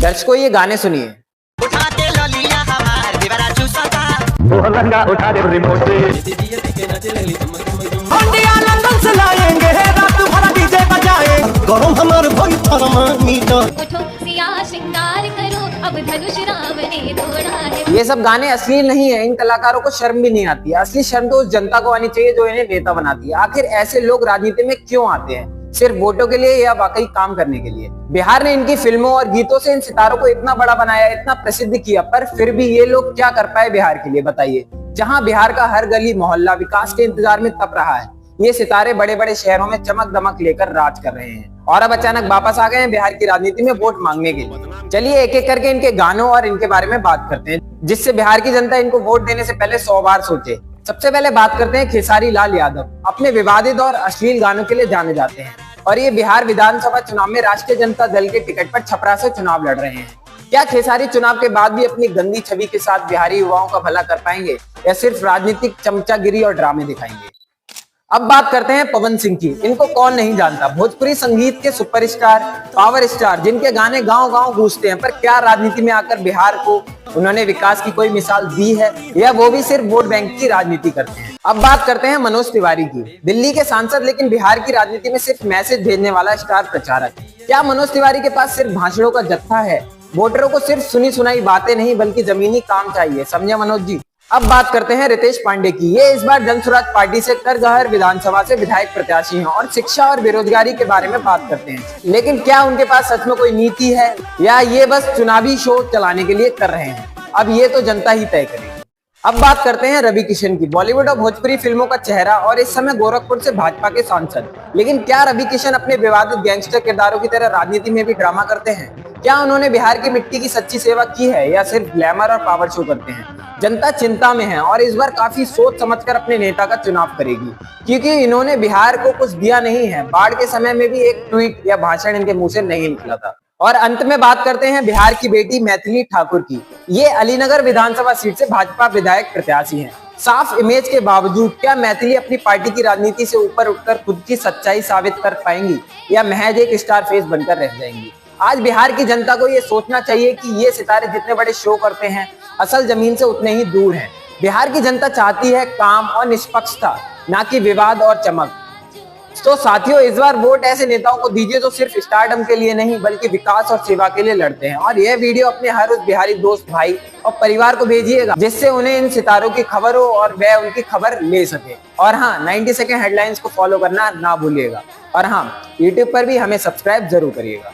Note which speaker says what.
Speaker 1: दर्शकों ये गाने सुनिए।
Speaker 2: उठाते लो लिया हमार दीवारा चूसता
Speaker 3: उठा दे रिमोट से
Speaker 4: इंडिया लंदन से लाएंगे रात भर डीजे बजाए गरम हमार भाई थर्मामीटर
Speaker 5: उठो सिया श्रृंगार करो अब धनुष राम ने दौड़ा है।
Speaker 1: ये सब गाने असली नहीं है, इन कलाकारों को शर्म भी नहीं आती है। असली शर्म तो उस जनता को आनी चाहिए जो इन्हें नेता बनाती है। आखिर ऐसे लोग राजनीति में क्यों आते हैं? सिर्फ वोटों के लिए या वाकई काम करने के लिए? बिहार ने इनकी फिल्मों और गीतों से इन सितारों को इतना बड़ा बनाया, इतना प्रसिद्ध किया, पर फिर भी ये लोग क्या कर पाए बिहार के लिए, बताइए। जहां बिहार का हर गली मोहल्ला विकास के इंतजार में तप रहा है, ये सितारे बड़े बड़े शहरों में चमक दमक लेकर राज कर रहे हैं और अब अचानक वापस आ गए हैं बिहार की राजनीति में वोट मांगने के लिए। चलिए एक एक करके इनके गानों और इनके बारे में बात करते हैं, जिससे बिहार की जनता इनको वोट देने से पहले 100 बार सोचे। सबसे पहले बात करते हैं खेसारी लाल यादव। अपने विवादित और अश्लील गानों के लिए जाने जाते हैं और ये बिहार विधानसभा चुनाव में राष्ट्रीय जनता दल के टिकट पर छपरा से चुनाव लड़ रहे हैं। क्या खेसारी चुनाव के बाद भी अपनी गंदी छवि के साथ बिहारी युवाओं का भला कर पाएंगे या सिर्फ राजनीतिक चमचागिरी और ड्रामे दिखाएंगे? अब बात करते हैं पवन सिंह की। इनको कौन नहीं जानता, भोजपुरी संगीत के सुपरस्टार, पावर स्टार, जिनके गाने गांव-गांव गूंजते हैं। पर क्या राजनीति में आकर बिहार को उन्होंने विकास की कोई मिसाल दी है या वो भी सिर्फ वोट बैंक की राजनीति करते हैं? अब बात करते हैं मनोज तिवारी की। दिल्ली के सांसद लेकिन बिहार की राजनीति में सिर्फ मैसेज भेजने वाला स्टार प्रचारक। क्या मनोज तिवारी के पास सिर्फ भाषणों का जत्था है? वोटरों को सिर्फ सुनी सुनाई बातें नहीं बल्कि जमीनी काम चाहिए, समझे मनोज जी। अब बात करते हैं रितेश पांडे की। ये इस बार जन स्वराज पार्टी से करगहर विधानसभा से विधायक प्रत्याशी हैं और शिक्षा और बेरोजगारी के बारे में बात करते हैं। लेकिन क्या उनके पास सच में कोई नीति है या ये बस चुनावी शो चलाने के लिए कर रहे हैं? अब ये तो जनता ही तय करेगी। अब बात करते हैं रवि किशन की। बॉलीवुड और भोजपुरी फिल्मों का चेहरा और इस समय गोरखपुर से भाजपा के सांसद। लेकिन क्या रवि किशन अपने विवादित गैंगस्टर किरदारों की तरह राजनीति में भी ड्रामा करते हैं? क्या उन्होंने बिहार की मिट्टी की सच्ची सेवा की है या सिर्फ ग्लैमर और पावर शो करते हैं? जनता चिंता में है और इस बार काफी सोच समझकर अपने नेता का चुनाव करेगी, क्योंकि इन्होंने बिहार को कुछ दिया नहीं है। बाढ़ के समय में भी एक ट्वीट या भाषण इनके मुंह से नहीं निकला था। और अंत में बात करते हैं बिहार की बेटी मैथिली ठाकुर की। ये अलीनगर विधानसभा सीट से भाजपा विधायक प्रत्याशी हैं। साफ इमेज के बावजूद क्या मैथिली अपनी पार्टी की राजनीति से ऊपर उठकर खुद की सच्चाई साबित कर पाएंगी या महज एक स्टार फेस बनकर रह जाएंगी? आज बिहार की जनता को ये सोचना चाहिए कि ये सितारे जितने बड़े शो करते हैं, असल जमीन से उतने ही दूर हैं। बिहार की जनता चाहती है काम और निष्पक्षता, ना कि विवाद और चमक। तो साथियों, इस बार वोट ऐसे नेताओं को दीजिए जो सिर्फ स्टारडम के लिए नहीं बल्कि विकास और सेवा के लिए लड़ते हैं। और यह वीडियो अपने हर उस बिहारी दोस्त, भाई और परिवार को भेजिएगा जिससे उन्हें इन सितारों की खबर हो और वह उनकी खबर ले सके। और हाँ, 90 सेकंड हेडलाइंस को फॉलो करना ना भूलिएगा। और हाँ, YouTube पर भी हमें सब्सक्राइब जरूर करिएगा।